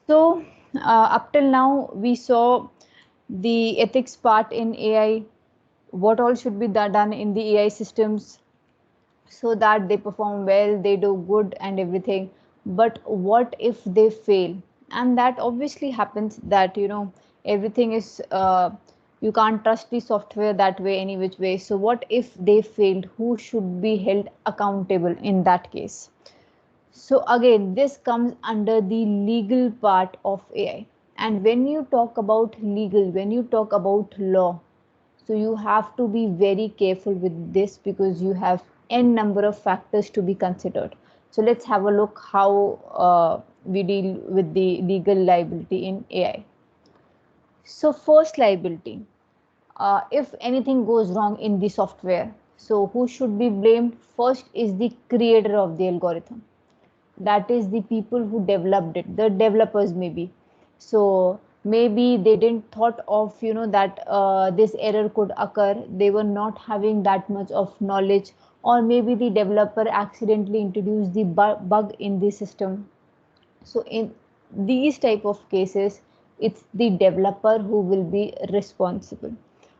So, up till now, we saw the ethics part in AI, what all should be done in the AI systems so that they perform well, they do good and everything. But what if they fail? And that obviously happens that, everything is, you can't trust the software that way, any which way. So, what if they failed? Who should be held accountable in that case? So again, this comes under the legal part of AI. And when you talk about legal, when you talk about law, so you have to be very careful with this because you have n number of factors to be considered. So let's have a look how we deal with the legal liability in AI. So first liability, if anything goes wrong in the software, so who should be blamed? First is the creator of the algorithm, that is the people who developed it, the developers maybe. So maybe they didn't thought of that this error could occur, they were not having that much of knowledge, or maybe the developer accidentally introduced the bug in the system. So in these type of cases, it's the developer who will be responsible,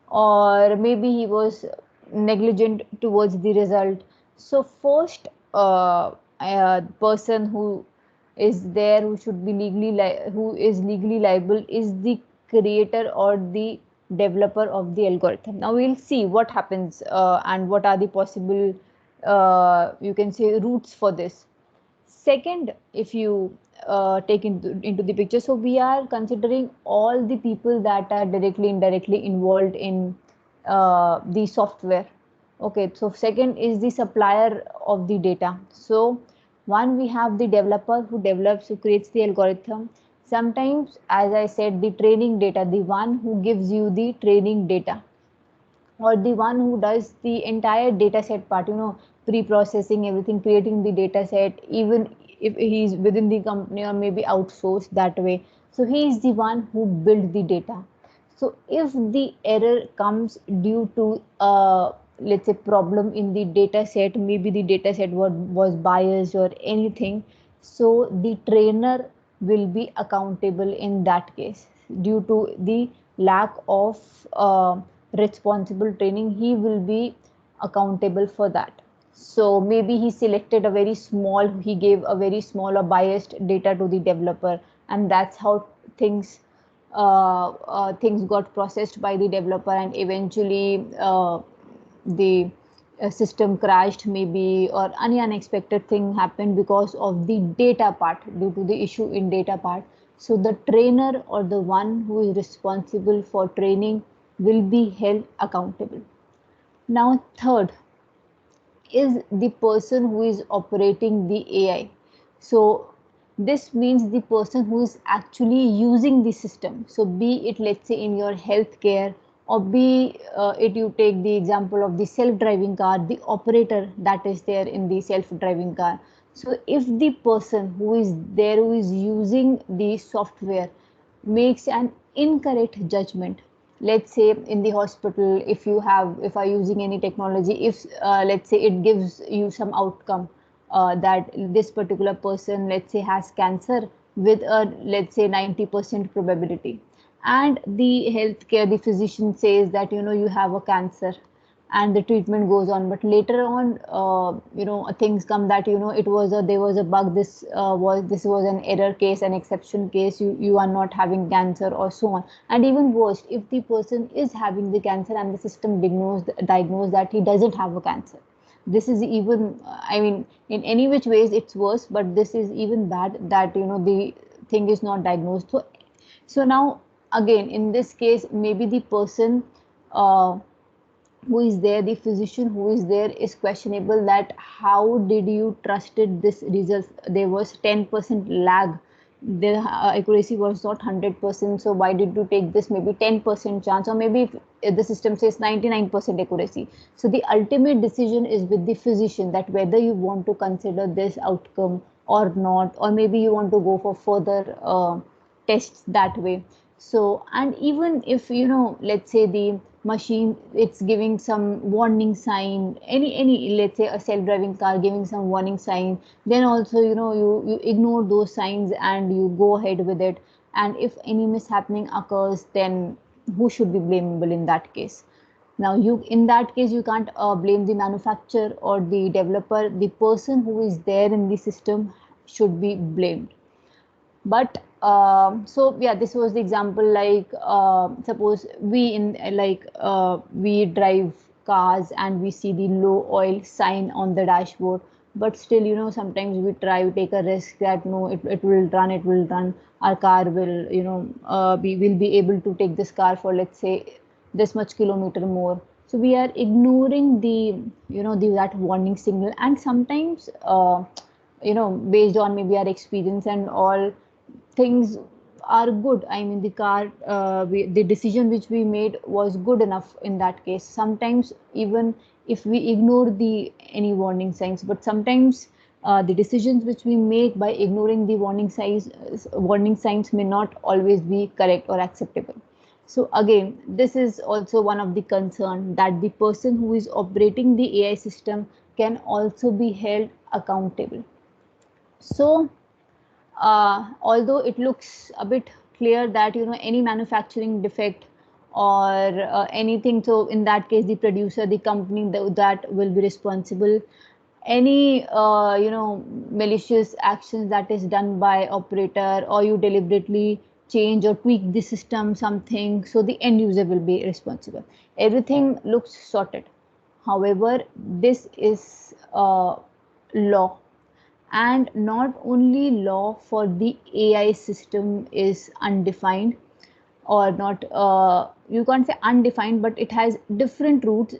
or maybe he was negligent towards the result. So first person who is there, who should be who is legally liable, is the creator or the developer of the algorithm. Now we'll see what happens and what are the possible you can say routes for this. Second, if you take into the picture, so we are considering all the people that are directly indirectly involved in the software. Okay, so second is the supplier of the data. So one, we have the developer who develops, who creates the algorithm. Sometimes, as I said, the training data, the one who gives you the training data, or the one who does the entire data set part, pre-processing everything, creating the data set, even if he's within the company or maybe outsourced that way. So he is the one who built the data. So if the error comes due to let's say problem in the data set, maybe the data set was biased or anything, so the trainer will be accountable in that case. Due to the lack of responsible training, he will be accountable for that. So maybe he selected a very small, he gave a very small or biased data to the developer, and that's how things things got processed by the developer, and eventually the system crashed maybe, or any unexpected thing happened because of the data part, due to the issue in data part. So the trainer or the one who is responsible for training will be held accountable. Now third is the person who is operating the AI. So this means the person who is actually using the system. So be it, let's say, in your healthcare, or be it, you take the example of the self-driving car, the operator that is there in the self-driving car. So if the person who is there, who is using the software, makes an incorrect judgment, let's say in the hospital, if are using any technology, if let's say it gives you some outcome that this particular person, let's say, has cancer with a, let's say, 90% probability, and the healthcare, the physician says that you have a cancer, and the treatment goes on, but later on things come that it was a, there was a bug, this was an error case, an exception case, you are not having cancer, or so on. And even worse, if the person is having the cancer and the system diagnose that he doesn't have a cancer, this is even, I mean, in any which ways it's worse, but this is even bad that the thing is not diagnosed. So now again, in this case, maybe the person who is there, the physician who is there, is questionable, that how did you trusted this result? There was 10% lag, the accuracy was not 100%, so why did you take this maybe 10% chance, or maybe if the system says 99% accuracy. So the ultimate decision is with the physician, that whether you want to consider this outcome or not, or maybe you want to go for further tests that way. So, and even if let's say the machine, it's giving some warning sign, any let's say a self-driving car giving some warning sign, then also you ignore those signs and you go ahead with it, and if any mishappening occurs, then who should be blamable in that case? Now, you in that case you can't blame the manufacturer or the developer. The person who is there in the system should be blamed. But so yeah, this was the example. Like suppose we in like we drive cars and we see the low oil sign on the dashboard, but still sometimes we try, we take a risk that no, it will run, it will run, our car will we will be able to take this car for, let's say, this much kilometer more. So we are ignoring the that warning signal. And sometimes based on maybe our experience and all, things are good. I mean, the car, the decision which we made was good enough in that case. Sometimes even if we ignore the any warning signs, but sometimes the decisions which we make by ignoring the warning signs may not always be correct or acceptable. So again, this is also one of the concern, that the person who is operating the AI system can also be held accountable. So although it looks a bit clear that any manufacturing defect or anything, so in that case the producer, the company, that will be responsible. Any malicious actions that is done by operator, or you deliberately change or tweak the system something, so the end user will be responsible. Everything looks sorted. However, this is law, and not only law for the AI system is undefined, or not, you can't say undefined, but it has different roots.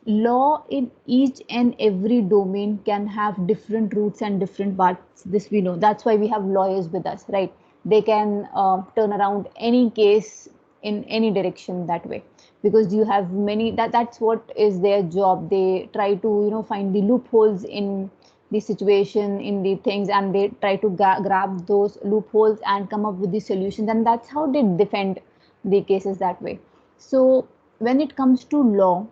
Law in each and every domain can have different roots and different parts. This we know. That's why we have lawyers with us, right? They can turn around any case in any direction that way, because you have many, that's what is their job. They try to find the loopholes in the situation, in the things, and they try to grab those loopholes and come up with the solutions, and that's how they defend the cases that way. So when it comes to law,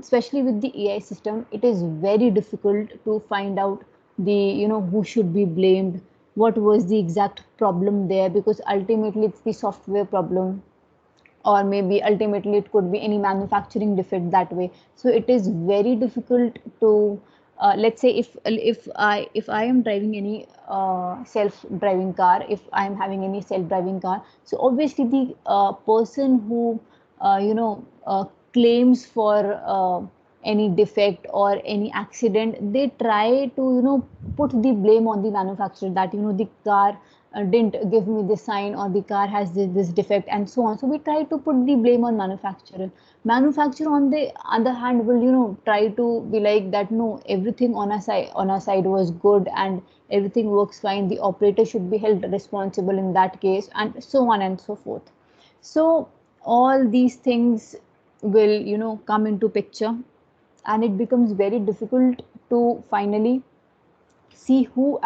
especially with the AI system, it is very difficult to find out the who should be blamed, what was the exact problem there, because ultimately it's the software problem, or maybe ultimately it could be any manufacturing defect that way. So it is very difficult to let's say, if I am driving any self driving car, if I am having any self driving car, so obviously the person who claims for any defect or any accident, they try to put the blame on the manufacturer, that the car didn't give me this sign, or the car has this defect, and so on. So we try to put the blame on manufacturer. On the other hand, will try to be like that, no, everything on our side was good and everything works fine, the operator should be held responsible in that case, and so on and so forth. So all these things will come into picture, and it becomes very difficult to finally see who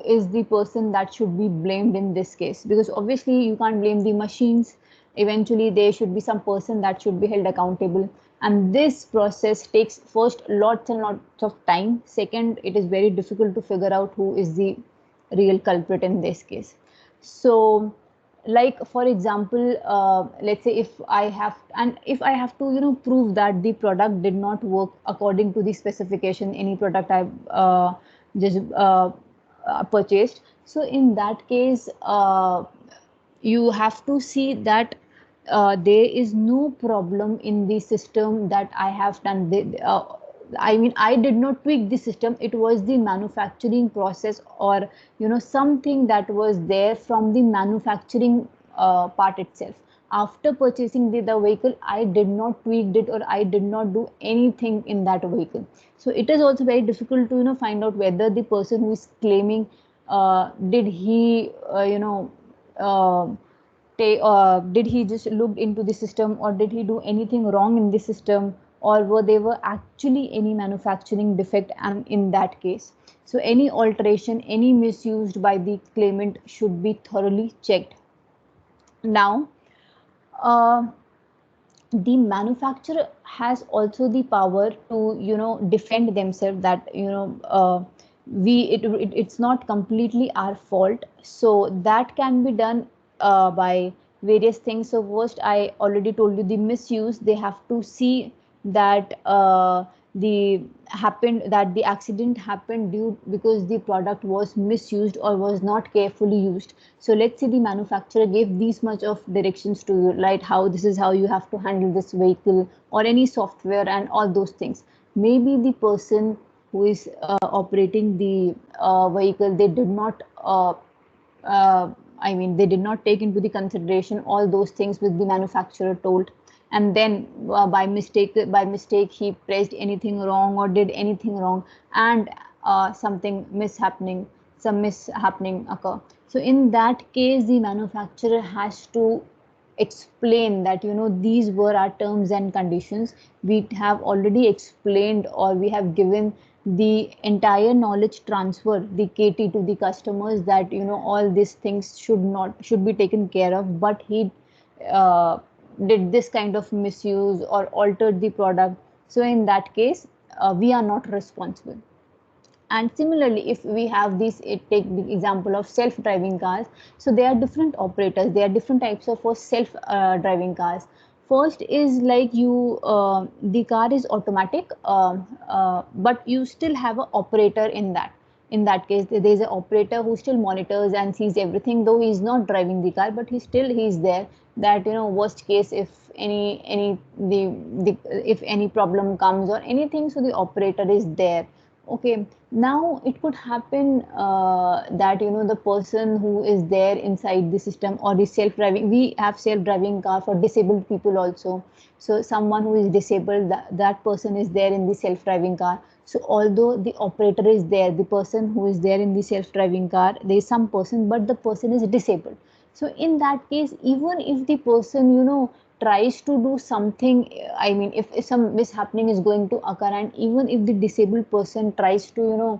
is the person that should be blamed in this case, because obviously you can't blame the machines. Eventually there should be some person that should be held accountable, and this process takes, first, lots and lots of time. Second, it is very difficult to figure out who is the real culprit in this case. So, like for example, let's say if I have to prove that the product did not work according to the specification, any product I've just purchased. So in that case, you have to see that there is no problem in the system that I have done. I mean, I did not tweak the system. It was the manufacturing process, or something that was there from the manufacturing part itself. After purchasing the vehicle, I did not tweak it, or I did not do anything in that vehicle. So it is also very difficult to find out whether the person who is claiming, did he uh, did he just looked into the system, or did he do anything wrong in the system, or were there were actually any manufacturing defect, and in that case, so any alteration, any misused by the claimant should be thoroughly checked. Now, uh, the manufacturer has also the power to, defend themselves, that, it's not completely our fault. So that can be done by various things. So first, I already told you, the misuse, they have to see that the accident happened due because the product was misused or was not carefully used. So let's say the manufacturer gave these much of directions to you, right? How this is how you have to handle this vehicle or any software and all those things. Maybe the person who is operating the vehicle, they did not uh, they did not take into the consideration all those things which the manufacturer told, and then by mistake he pressed anything wrong or did anything wrong, and some mishappening occur. So in that case, the manufacturer has to explain that, these were our terms and conditions. We have already explained, or we have given the entire knowledge transfer, the KT, to the customers, that, all these things should be taken care of, but he uh, did this kind of misuse or altered the product. So in that case, we are not responsible. And similarly, if we have this, take the example of self-driving cars. So there are different operators, there are different types of self-driving cars. First is like the car is automatic, but you still have an operator in that. In that case, there is an operator who still monitors and sees everything, though he is not driving the car, but he's there. That, worst case, if if any problem comes or anything, so the operator is there. Okay, now it could happen that, the person who is there inside the system, or the self-driving, we have self-driving car for disabled people also. So someone who is disabled, that person is there in the self-driving car. So although the operator is there, the person who is there in the self-driving car, there is some person, but the person is disabled. So in that case, even if the person, tries to do something, if some mishappening is going to occur, and even if the disabled person tries to,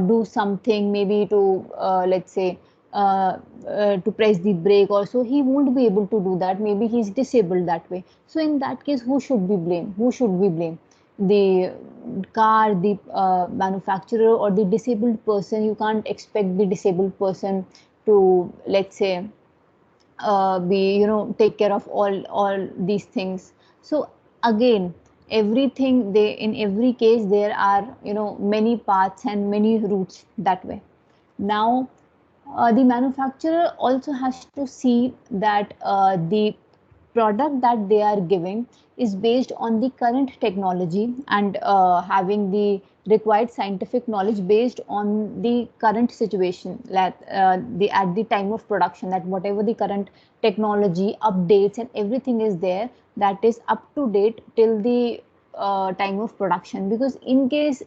do something, maybe to, let's say, to press the brake also, he won't be able to do that. Maybe he's disabled that way. So in that case, who should be blamed? Who should we blame? The car, the manufacturer, or the disabled person? You can't expect the disabled person to, let's say, be, take care of all these things. So again, everything, they, in every case, there are, many paths and many routes that way. Now, the manufacturer also has to see that the product that they are giving is based on the current technology, and having the required scientific knowledge based on the current situation, that the at the time of production, that whatever the current technology updates and everything is there, that is up to date till the time of production. Because in case,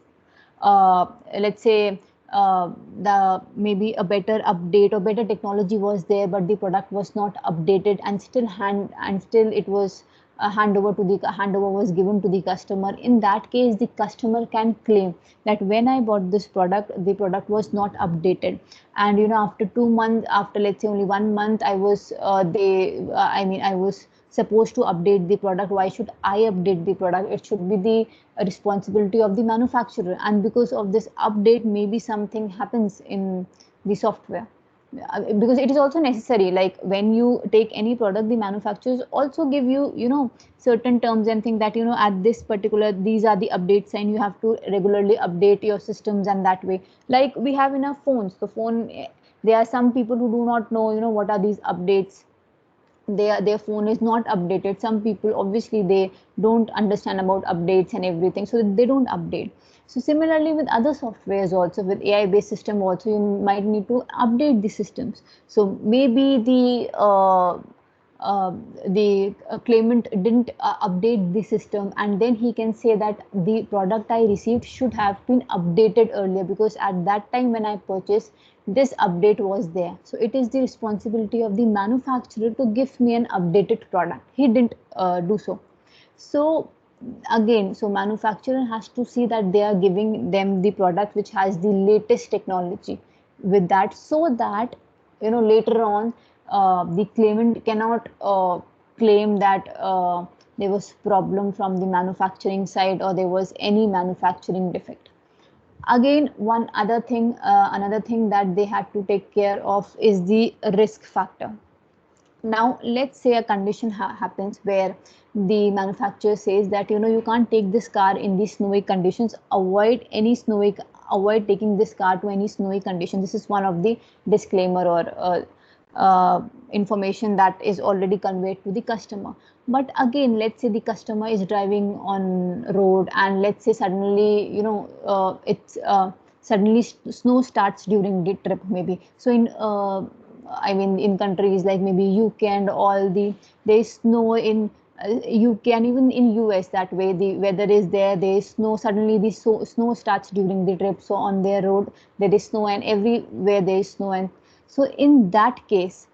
uh, let's say, the maybe a better update or better technology was there, but the product was not updated, and still it was handover was given to the customer. In that case, the customer can claim that when I bought this product, the product was not updated, and, after 2 months, after, let's say, only 1 month, I was they I mean I was supposed to update the product. Why should I update the product? It should be the responsibility of the manufacturer. And because of this update, maybe something happens in the software. Because it is also necessary, like when you take any product, the manufacturers also give you, certain terms and things, that, at this particular, these are the updates, and you have to regularly update your systems. And that way, like we have in our phones, the phone, there are some people who do not know, what are these updates. Their phone is not updated. Some people, obviously, they don't understand about updates and everything, so they don't update. So similarly, with other softwares also, with AI based system also, you might need to update the systems. So maybe the claimant didn't update the system, and then he can say that the product I received should have been updated earlier, because at that time when I purchased, this update was there. So it is the responsibility of the manufacturer to give me an updated product. He didn't do so. So again, so manufacturer has to see that they are giving them the product which has the latest technology with that, so that, later on, the claimant cannot claim that, there was problem from the manufacturing side, or there was any manufacturing defect. Again, one other thing, another thing that they had to take care of is the risk factor. Now let's say a condition happens where the manufacturer says that, you know, you can't take this car in these snowy conditions, avoid taking this car to any snowy condition. This is one of the disclaimer or information that is already conveyed to the customer. But again, let's say the customer is driving on road, and let's say suddenly, you know, it's suddenly snow starts during the trip maybe. So in I mean, in countries like maybe UK and all, there's snow in UK, and even in US, that way the weather is there. There is snow. Suddenly, the snow starts during the trip. So on their road there is snow, and everywhere there is snow. And so in that case,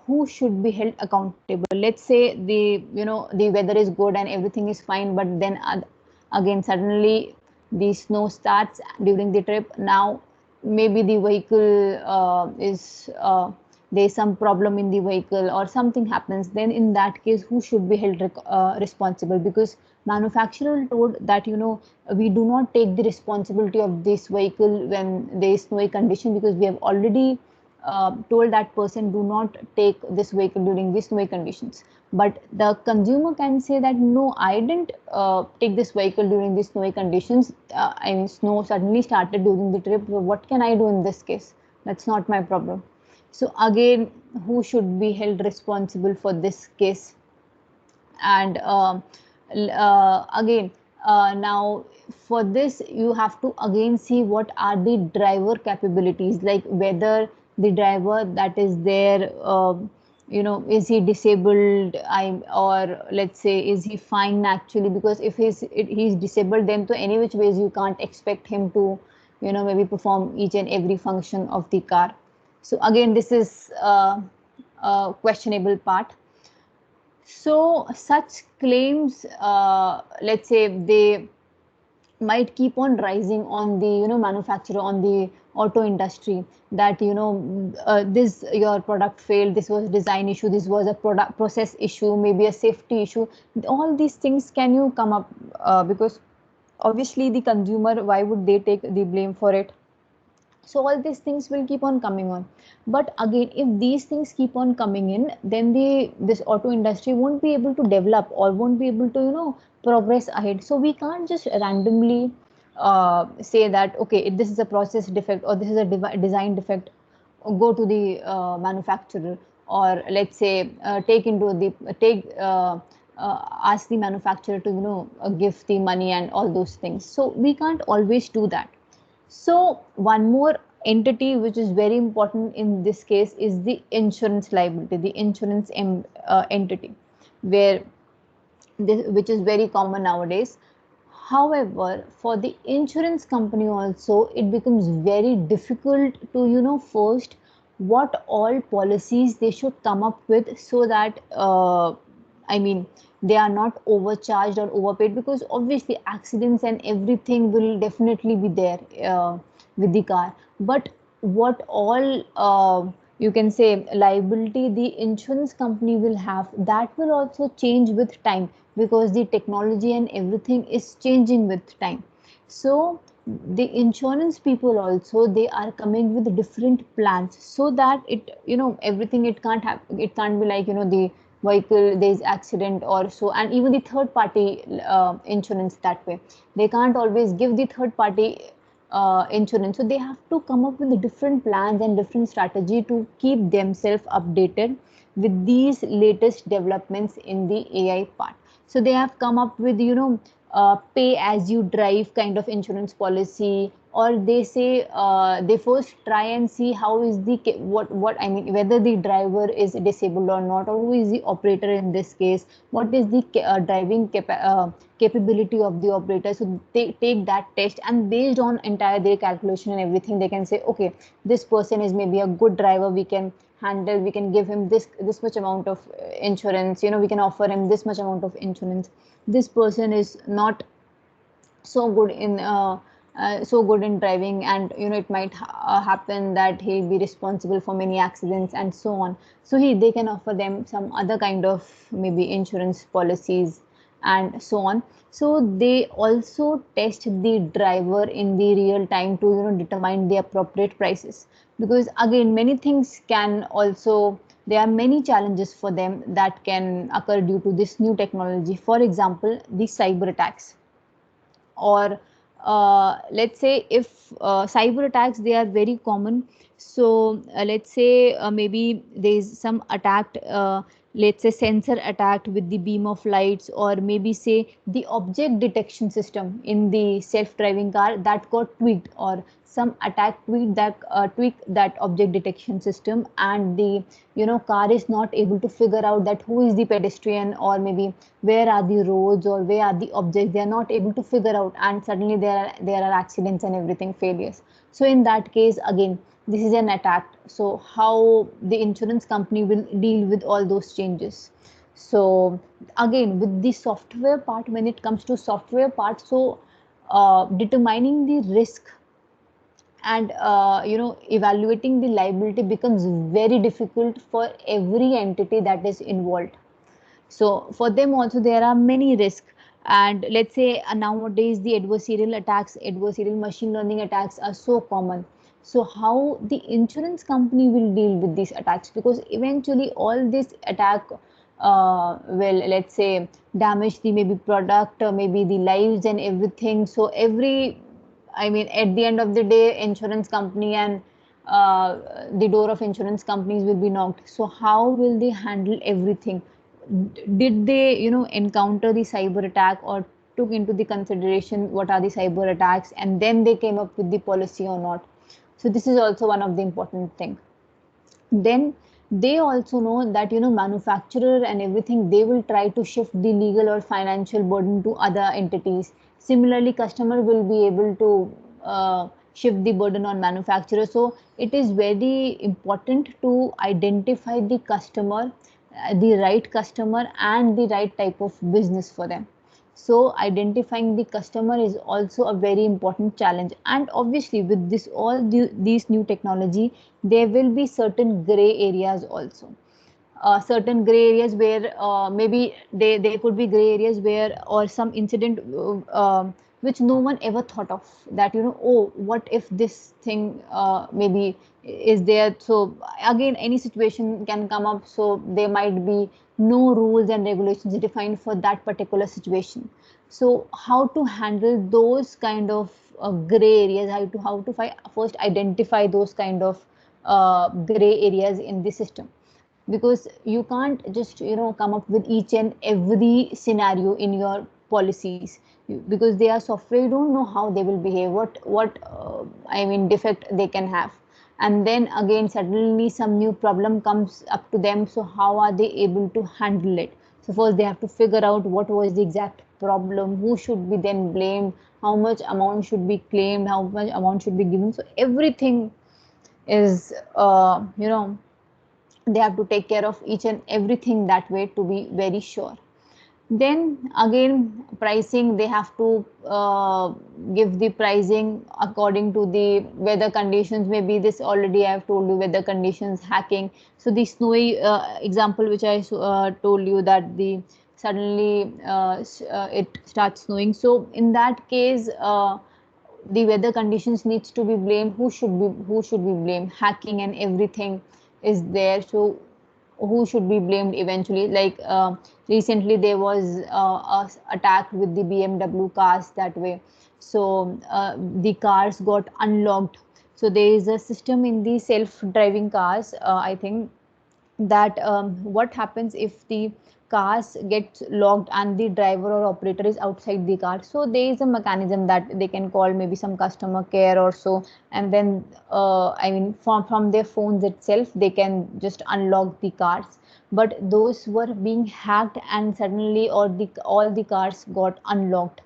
who should be held accountable? Let's say the, you know, the weather is good and everything is fine, but then again suddenly the snow starts during the trip. Now maybe the vehicle is there's some problem in the vehicle or something happens. Then in that case, who should be held responsible? Because manufacturer told that, you know, we do not take the responsibility of this vehicle when there is snowy condition, because we have already told that person do not take this vehicle during these snowy conditions. But the consumer can say that, no, I didn't take this vehicle during these snowy conditions. I mean, snow suddenly started during the trip. So what can I do in this case? That's not my problem. So again, who should be held responsible for this case? And again, now for this you have to again see what are the driver capabilities, like whether the driver that is there, you know, is he disabled, or let's say, is he fine actually? Because if he's disabled, then to any which ways you can't expect him to, you know, maybe perform each and every function of the car. So again, this is a questionable part. So such claims, let's say, they might keep on rising on the, you know, manufacturer, on the auto industry, that, you know, this your product failed, this was design issue, this was a product process issue, maybe a safety issue. All these things can you come up, because obviously the consumer, why would they take the blame for it? So all these things will keep on coming on. But again, if these things keep on coming in, then this auto industry won't be able to develop, or won't be able to, you know, progress ahead. So we can't just randomly say that, okay, this is a process defect, or this is a design defect, go to the manufacturer, or let's say ask the manufacturer to, you know, give the money and all those things. So we can't always do that. So one more entity which is very important in this case is the insurance liability, the insurance entity, where which is very common nowadays. However, for the insurance company also, it becomes very difficult to, you know, first what all policies they should come up with, so that I mean, they are not overcharged or overpaid, because obviously accidents and everything will definitely be there with the car. But what all you can say liability the insurance company will have, that will also change with time, because the technology and everything is changing with time. So the insurance people also, they are coming with different plans, so that it, you know, everything, it can't have, it can't be like, you know, the vehicle there is accident or so. And even the third party insurance, that way they can't always give the third party insurance. So they have to come up with different plans and different strategy to keep themselves updated with these latest developments in the AI part. So they have come up with, you know, pay as you drive kind of insurance policy, or they say they first try and see how is the what I mean, whether the driver is disabled or not, or who is the operator in this case, what is the driving capability of the operator. So they take that test, and based on entire their calculation and everything, they can say, okay, this person is maybe a good driver, we can handle, we can give him this much amount of insurance, you know, we can offer him this much amount of insurance. This person is not so good in so good in driving, and, you know, it might happen that he'll be responsible for many accidents and so on. So they can offer them some other kind of maybe insurance policies, and so on. So they also test the driver in the real time to determine the appropriate prices, because again many things can also, there are many challenges for them that can occur due to this new technology. For example, the cyber attacks, or let's say if cyber attacks, they are very common. So let's say maybe there is some attack, let's say sensor attacked with the beam of lights, or maybe say the object detection system in the self-driving car that got tweaked, or some attack tweak that object detection system, and the car is not able to figure out that who is the pedestrian, or maybe where are the roads or where are the objects. They are not able to figure out, and suddenly there are accidents and everything, failures. So in that case, again, this is an attack. So how the insurance company will deal with all those changes? So again, with the software part, when it comes to software part, so determining the risk and evaluating the liability becomes very difficult for every entity that is involved. So for them also there are many risks. And let's say nowadays the adversarial machine learning attacks are so common. So how the insurance company will deal with these attacks? Because eventually all this attack will, let's say, damage the maybe product or maybe the lives and everything. So I mean, at the end of the day, insurance company and the door of insurance companies will be knocked. So how will they handle everything? Did they encounter the cyber attack, or took into the consideration what are the cyber attacks, and then they came up with the policy or not? So this is also one of the important thing. Then they also know that manufacturer and everything, they will try to shift the legal or financial burden to other entities. Similarly, customer will be able to shift the burden on manufacturer. So it is very important to identify the customer, the right customer and the right type of business for them. So identifying the customer is also a very important challenge. And obviously with this these new technology, there will be certain gray areas also. Certain gray areas where maybe there could be gray areas where, or some incident which no one ever thought of, that oh, what if this thing maybe is there. So again, any situation can come up, so there might be no rules and regulations defined for that particular situation. So how to handle those kind of gray areas, first identify those kind of gray areas in the system, because you can't just come up with each and every scenario in your policies. Because they are software, you don't know how they will behave, what I mean defect they can have. And then again, suddenly some new problem comes up to them, so how are they able to handle it? So first they have to figure out what was the exact problem, who should be then blamed, how much amount should be claimed, how much amount should be given. So everything is they have to take care of each and everything that way to be very sure. Then again, pricing, they have to give the pricing according to the weather conditions. Maybe this already I have told you, weather conditions, hacking. So the snowy example which I told you, that the suddenly it starts snowing. So in that case, the weather conditions needs to be blamed. Who should be blamed? Hacking and everything is there. So who should be blamed eventually? Like recently there was a attack with the BMW cars that way. So the cars got unlocked. So there is a system in the self-driving cars, I think, that what happens if the cars get locked and the driver or operator is outside the car. So there is a mechanism that they can call maybe some customer care or so, and then I mean from their phones itself they can just unlock the cars. But those were being hacked, and suddenly all the cars got unlocked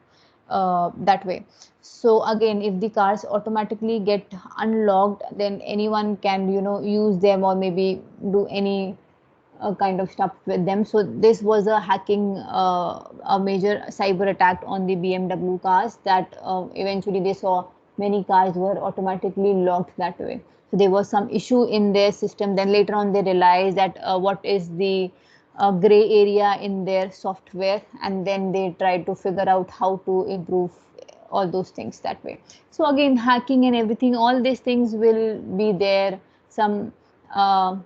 that way. So again, if the cars automatically get unlocked, then anyone can use them, or maybe do any kind of stuff with them. So this was a hacking, a major cyber attack on the BMW cars, that eventually they saw many cars were automatically locked that way. So there was some issue in their system. Then later on they realized that what is the gray area in their software, and then they try to figure out how to improve all those things that way. So again, hacking and everything, all these things will be there. Some uh,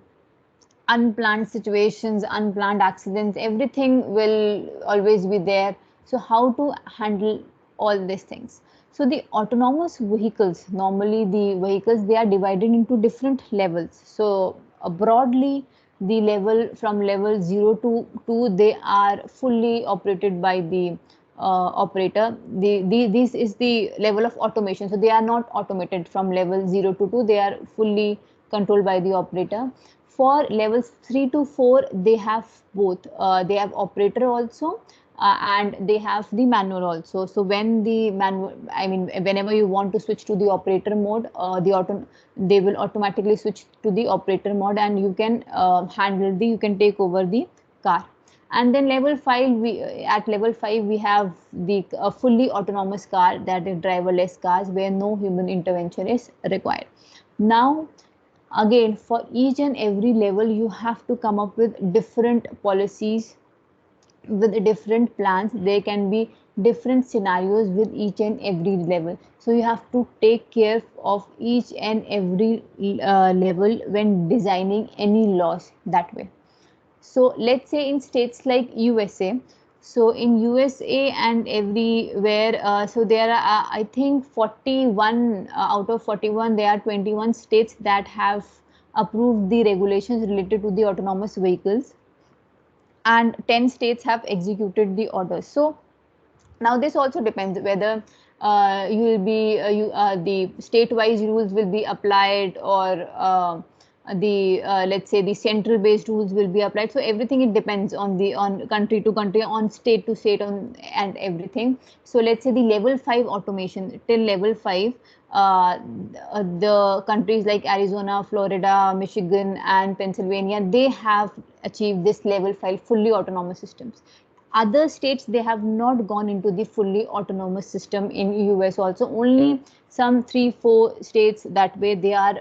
unplanned situations, unplanned accidents, everything will always be there. So how to handle all these things? So the autonomous vehicles, normally the vehicles, they are divided into different levels. So broadly, the level from level 0 to 2, they are fully operated by the operator. This is the level of automation. So they are not automated from level 0 to 2, they are fully controlled by the operator. For levels 3 to 4, they have both. They have operator also, and they have the manual also. So when the manual, I mean, whenever you want to switch to the operator mode, they will automatically switch to the operator mode, and you can you can take over the car. And then level 5, at level 5 we have the fully autonomous car, that is driverless cars, where no human intervention is required. Now, again, for each and every level, you have to come up with different policies, with different plans. There can be different scenarios with each and every level. So you have to take care of each and every level when designing any laws that way. So let's say in states like USA, so in USA and everywhere, so there are I think 41 out of 41, there are 21 states that have approved the regulations related to the autonomous vehicles, and 10 states have executed the orders. So now this also depends whether you will be the state-wise rules will be applied, or the let's say the central-based rules will be applied. So everything, it depends on the on country to country, on state to state, on and everything. So let's say the level 5 automation, till level 5, the countries like Arizona, Florida, Michigan, and Pennsylvania, they have achieved this level 5 fully autonomous systems. Other states, they have not gone into the fully autonomous system. In US also, only some 3 4 states that way, they are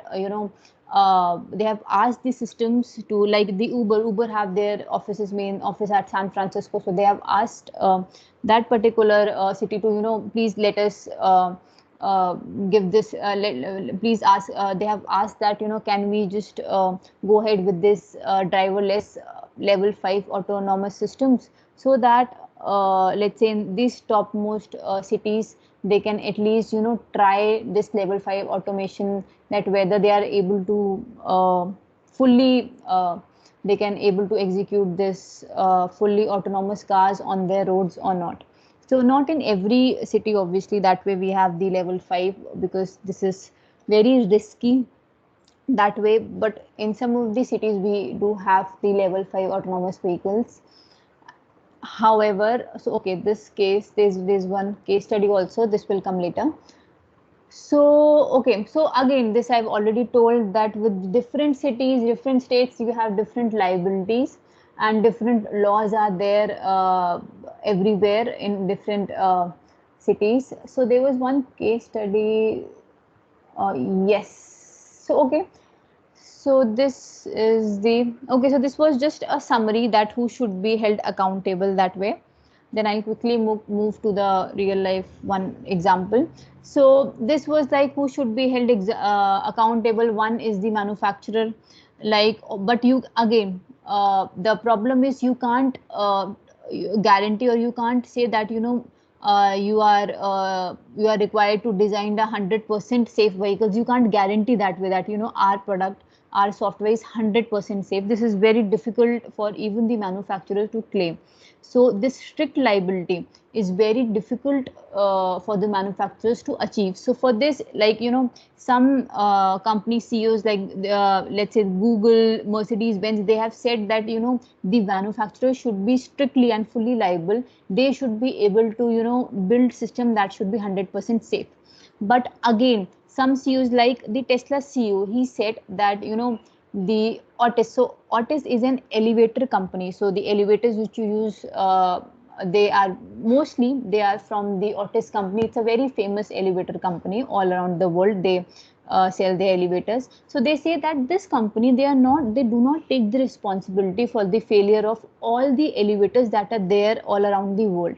they have asked the systems to, like the Uber have their offices, main office at San Francisco. So they have asked that particular city to, please let us uh, give this please ask, they have asked that, can we just go ahead with this driverless level 5 autonomous systems, so that let's say in these topmost cities, they can at least, try this level 5 automation, that whether they are able to fully they can able to execute this fully autonomous cars on their roads or not. So not in every city, obviously, that way we have the level 5, because this is very risky that way. But in some of the cities, we do have the level 5 autonomous vehicles. However, so okay, this case, there's one case study also, this will come later. So okay, so again, this I've already told, that with different cities, different states, you have different liabilities, and different laws are there everywhere in different cities. So there was one case study. Yes. So okay. So this is the okay. So this was just a summary that who should be held accountable that way. Then I quickly move to the real life one example. So this was like who should be held accountable. One is the manufacturer, like, but you again, the problem is you can't guarantee, or you can't say that, you are required to design 100% safe vehicles. You can't guarantee that way, that, our product, our software is 100% safe. This is very difficult for even the manufacturer to claim. So this strict liability is very difficult for the manufacturers to achieve. So for this, like, some company CEOs, like let's say Google, Mercedes Benz, they have said that, the manufacturer should be strictly and fully liable. They should be able to, build system that should be 100% safe. But again, some CEOs, like the Tesla CEO, he said that, the Otis. So Otis is an elevator company. So the elevators which you use, they are mostly, they are from the Otis company. It's a very famous elevator company all around the world. They sell their elevators. So they say that this company, they do not take the responsibility for the failure of all the elevators that are there all around the world.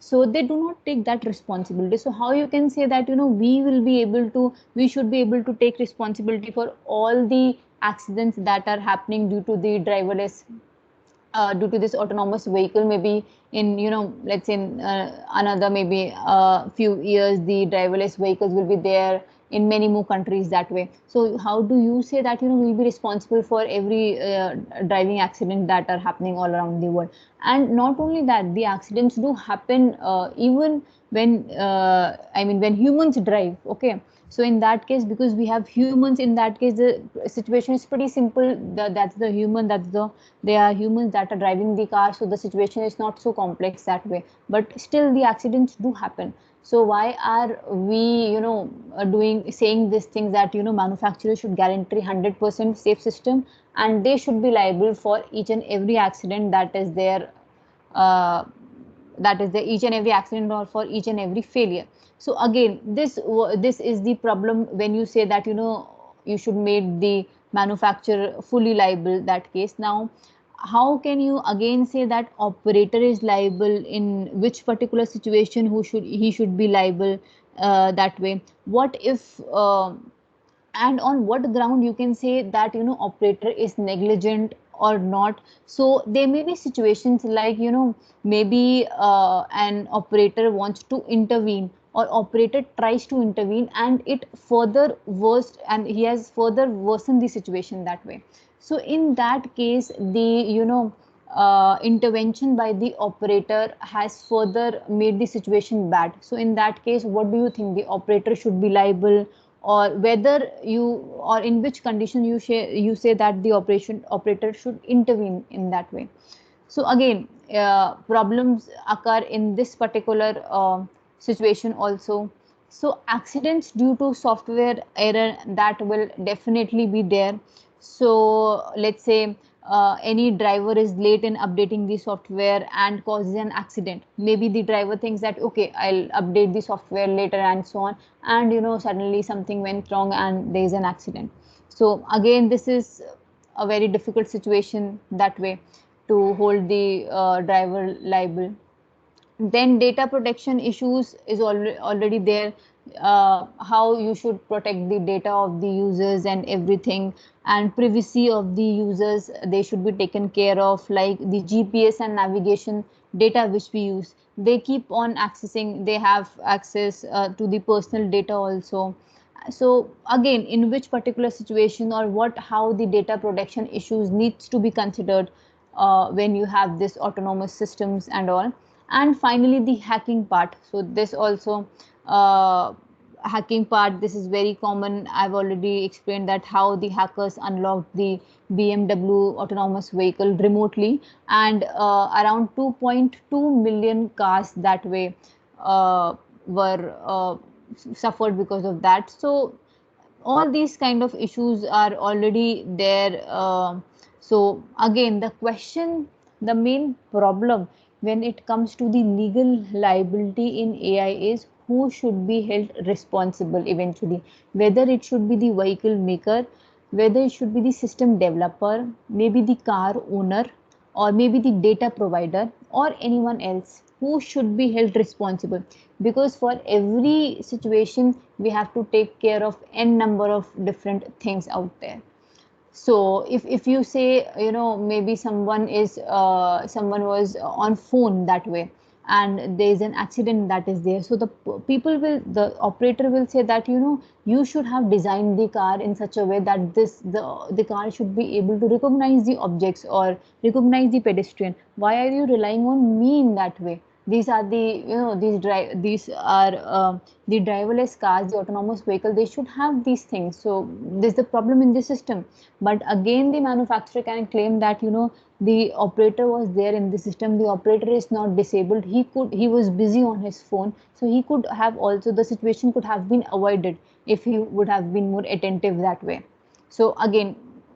So they do not take that responsibility. So how you can say that, we should be able to take responsibility for all the accidents that are happening due to the driverless, due to this autonomous vehicle? Maybe in, let's say in another maybe few years, the driverless vehicles will be there in many more countries that way. So how do you say that, we'll be responsible for every driving accident that are happening all around the world? And not only that, the accidents do happen even when, when humans drive. Okay, so in that case, because we have humans, in that case the situation is pretty simple. That's the human, they are humans that are driving the car, so the situation is not so complex that way. But still the accidents do happen. So why are we, doing saying these things, that, manufacturers should guarantee 100% safe system, and they should be liable for each and every accident that is there, uh, each and every accident, or for each and every failure. So again, this is the problem when you say that, you should make the manufacturer fully liable, that case. Now how can you again say that operator is liable, in which particular situation he should be liable that way? What if and on what ground you can say that, operator is negligent or not? So there may be situations like, maybe an operator wants to intervene, or operator tries to intervene, and it further worst, and he has further worsened the situation that way. So in that case, the, intervention by the operator has further made the situation bad. So in that case, what do you think, the operator should be liable, or whether you, or in which condition you say that the operator should intervene in that way? So again, problems occur in this particular situation also. So accidents due to software error, that will definitely be there. So let's say any driver is late in updating the software and causes an accident. Maybe the driver thinks that, okay, I'll update the software later and so on, and, suddenly something went wrong and there is an accident. So again, this is a very difficult situation that way, to hold the driver liable. Then data protection issues is already there. How you should protect the data of the users and everything, and privacy of the users, they should be taken care of. Like the GPS and navigation data which we use, they keep on accessing, they have access to the personal data also. So again, in which particular situation, or what, how the data protection issues needs to be considered when you have this autonomous systems and all. And finally the hacking part. So this also, uh, hacking part, this is very common. I've already explained that how the hackers unlocked the BMW autonomous vehicle remotely, and around 2.2 million cars that way were suffered because of that. So all these kind of issues are already there. So again, the question, the main problem when it comes to the legal liability in AI is, who should be held responsible eventually? Whether it should be the vehicle maker, whether it should be the system developer, maybe the car owner, or maybe the data provider, or anyone else, who should be held responsible? Because for every situation we have to take care of n number of different things out there. So if you say, maybe someone was on phone that way, and there is an accident that is there, so the operator will say that, you should have designed the car in such a way that the car should be able to recognize the objects or recognize the pedestrian. Why are you relying on me in that way? These are the, these are the driverless cars, the autonomous vehicle, they should have these things. So there's the problem in the system. But again, the manufacturer can claim that, the operator was there in the system, the operator is not disabled, he was busy on his phone, so he could have also, the situation could have been avoided if he would have been more attentive that way. So again,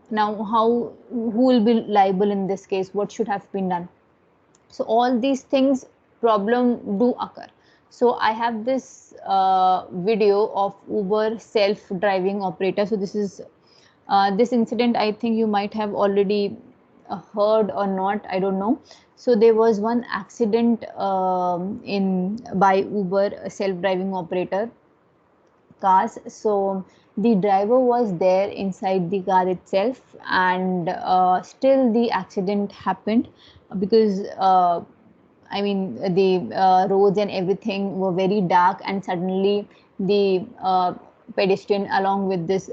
now who will be liable in this case? What should have been done? So all these things, problem do occur. So I have this video of Uber self-driving operator. So this is this incident, I think you might have already heard or not, I don't know. So there was one accident in by Uber self-driving operator cars. So the driver was there inside the car itself, and still the accident happened because I mean the roads and everything were very dark, and suddenly the pedestrian along with this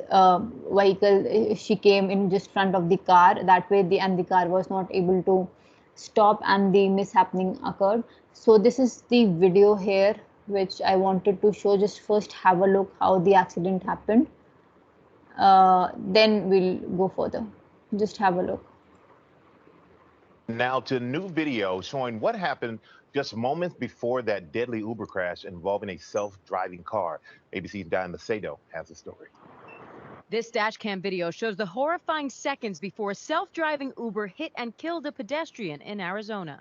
vehicle, she came in just front of the car that way, the car was not able to stop and the mishappening occurred. So this is the video here which I wanted to show. Just first have a look how the accident happened, then we'll go further. Just have a look. Now to new video showing what happened just moments before that deadly Uber crash involving a self-driving car. ABC's Diane Macedo has the story. This dashcam video shows the horrifying seconds before a self-driving Uber hit and killed a pedestrian in Arizona.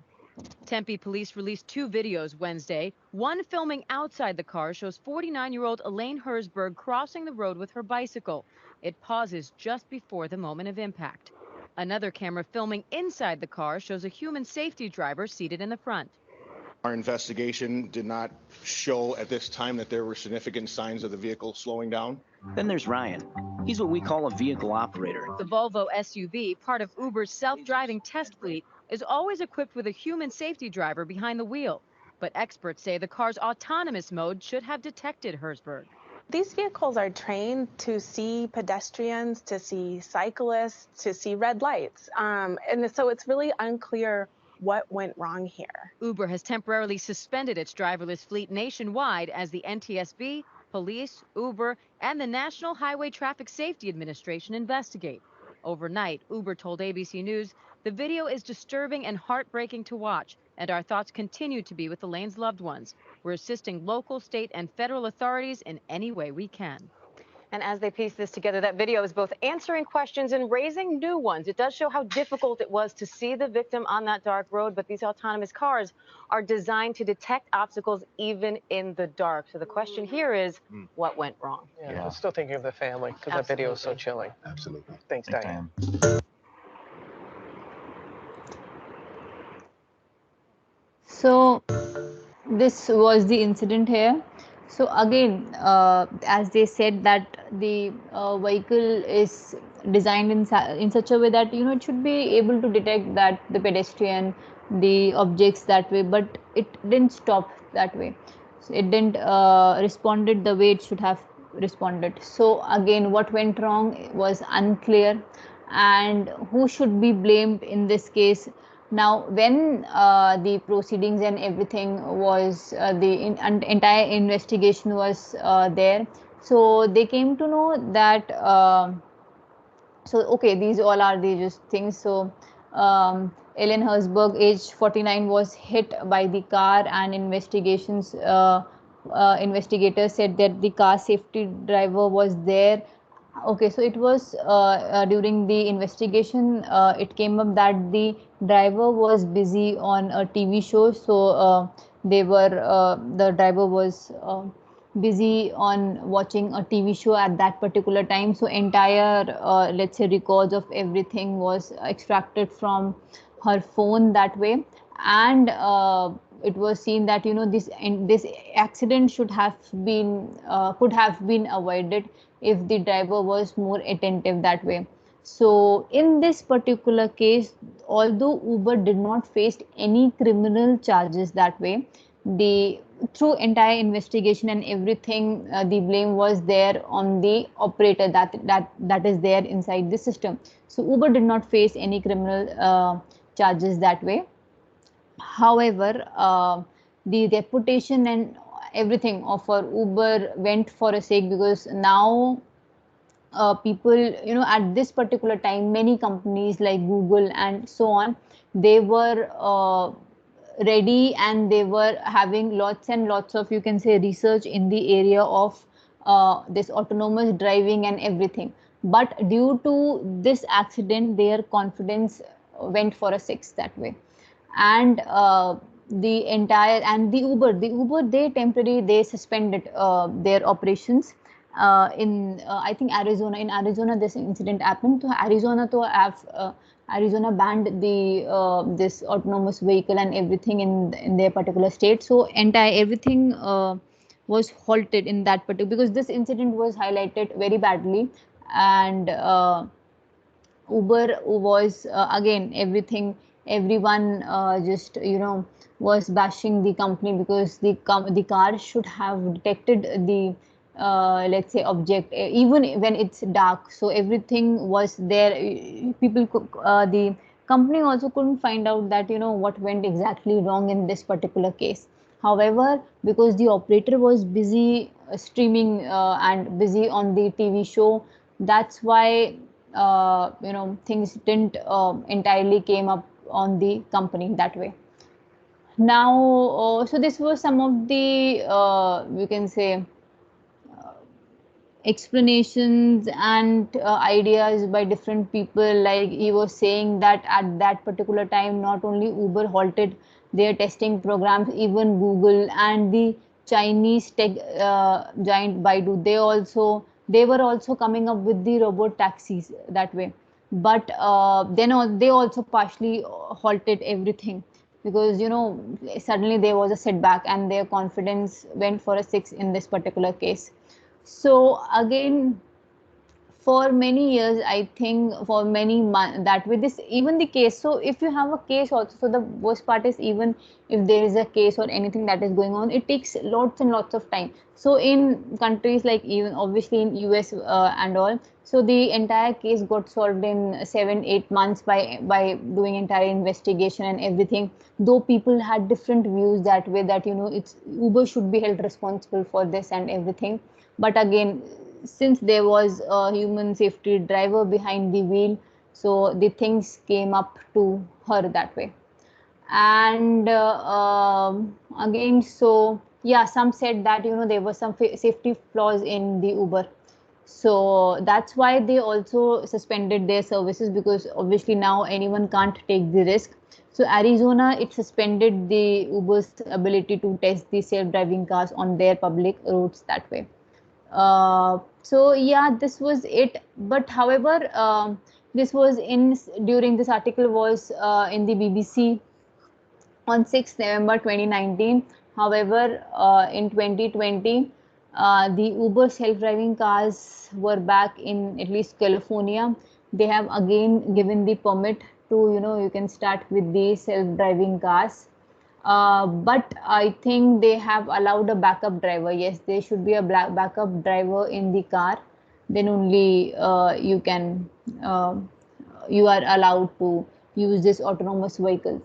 Tempe police released 2 videos Wednesday. One filming outside the car shows 49-year-old Elaine Herzberg crossing the road with her bicycle. It pauses just before the moment of impact. Another camera filming inside the car shows a human safety driver seated in the front. Our investigation did not show at this time that there were significant signs of the vehicle slowing down. Then there's Ryan. He's what we call a vehicle operator. The Volvo SUV, part of Uber's self-driving test fleet, is always equipped with a human safety driver behind the wheel. But experts say the car's autonomous mode should have detected Herzberg. These vehicles are trained to see pedestrians, to see cyclists, to see red lights. And so it's really unclear what went wrong here. Uber has temporarily suspended its driverless fleet nationwide as the NTSB, police, Uber, and the National Highway Traffic Safety Administration investigate. Overnight, Uber told ABC News, "The video is disturbing and heartbreaking to watch, and our thoughts continue to be with Elaine's loved ones. We're assisting local, state, and federal authorities in any way we can." And as they piece this together, that video is both answering questions and raising new ones. It does show how difficult it was to see the victim on that dark road, but these autonomous cars are designed to detect obstacles even in the dark. So the question here is, what went wrong? Yeah, I'm still thinking of the family because that video is so chilling. Absolutely. Thanks, Diane. So this was the incident here. So again, as they said that the vehicle is designed in such a way that it should be able to detect that the pedestrian, the objects that way, but it didn't stop that way. So it didn't responded the way it should have responded. So again, what went wrong was unclear, and who should be blamed in this case? Now, when the proceedings and everything was, entire investigation was there, so they came to know that, so okay, these all are the just things. So Ellen Herzberg, age 49, was hit by the car, and investigators said that the car safety driver was there. Okay, so it was during the investigation, it came up that the driver was busy on a TV show. So the driver was busy on watching a TV show at that particular time. So entire, let's say, records of everything was extracted from her phone that way, and it was seen that this accident should have been could have been avoided if the driver was more attentive that way. So in this particular case, although Uber did not face any criminal charges that way, through entire investigation and everything, the blame was there on the operator that is there inside the system. So Uber did not face any criminal charges that way. However, the reputation and everything of our Uber went for a sake, because now people, at this particular time, many companies like Google and so on, they were ready, and they were having lots and lots of, you can say, research in the area of this autonomous driving and everything. But due to this accident, their confidence went for a six that way. And the entire, and the Uber, they suspended their operations in I think Arizona. In Arizona, this incident happened. So Arizona banned the this autonomous vehicle and everything in their particular state. So entire everything was halted in that particular, because this incident was highlighted very badly. And Uber was again everything, everyone just was bashing the company, because the car should have detected the let's say object even when it's dark. So everything was there. The company also couldn't find out that what went exactly wrong in this particular case. However, because the operator was busy streaming and busy on the TV show, that's why things didn't entirely came up on the company that way. Now, so this was some of the you can say explanations and ideas by different people. Like he was saying that at that particular time, not only Uber halted their testing programs, even Google and the Chinese tech giant Baidu, they were also coming up with the robot taxis that way. But they also partially halted everything, because suddenly there was a setback and their confidence went for a 6 in this particular case. So again, for many years, I think for many months, that with this, even the case. So if you have a case also, so the worst part is, even if there is a case or anything that is going on, it takes lots and lots of time. So in countries like, even obviously in US and all, so the entire case got solved in 7-8 months by doing entire investigation and everything. Though people had different views that way, that it's Uber should be held responsible for this and everything. But again, since there was a human safety driver behind the wheel, so the things came up to her that way. And again, so yeah, some said that there were some safety flaws in the Uber, so that's why they also suspended their services, because obviously now anyone can't take the risk. So Arizona, it suspended the Uber's ability to test the self-driving cars on their public roads that way. So yeah, this was it. But however, this was in during this article was in the BBC on 6th November 2019. However, in 2020, the Uber self-driving cars were back in at least California. They have again given the permit to you can start with the self-driving cars. But I think they have allowed a backup driver. Yes, there should be a backup driver in the car. Then only you are allowed to use this autonomous vehicles.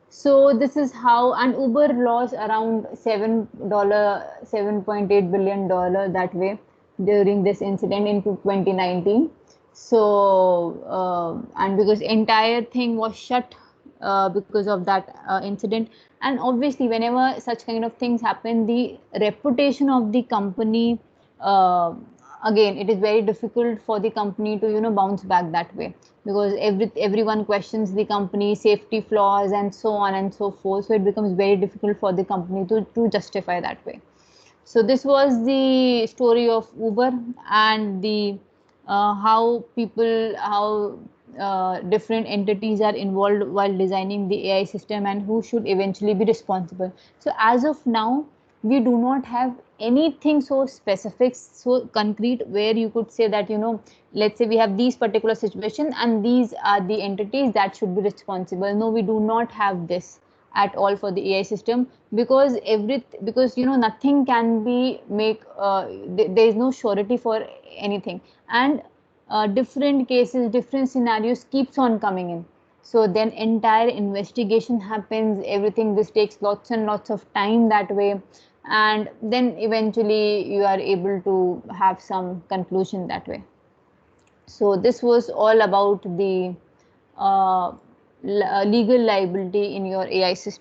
So this is how, and Uber lost around $7.8 billion that way during this incident in 2019. So and because entire thing was shut because of that incident. And obviously whenever such kind of things happen, the reputation of the company, again, it is very difficult for the company to bounce back that way, because everyone questions the company safety flaws and so on and so forth. So it becomes very difficult for the company to justify that way. So this was the story of Uber, and the how different entities are involved while designing the AI system, and who should eventually be responsible. So as of now, we do not have anything so specific, so concrete, where you could say that let's say we have these particular situation and these are the entities that should be responsible. No, we do not have this at all for the AI system, because nothing can be there is no surety for anything. And different cases, different scenarios keeps on coming in. So then entire investigation happens, everything. This takes lots and lots of time that way, and then eventually you are able to have some conclusion that way. So this was all about the legal liability in your AI system.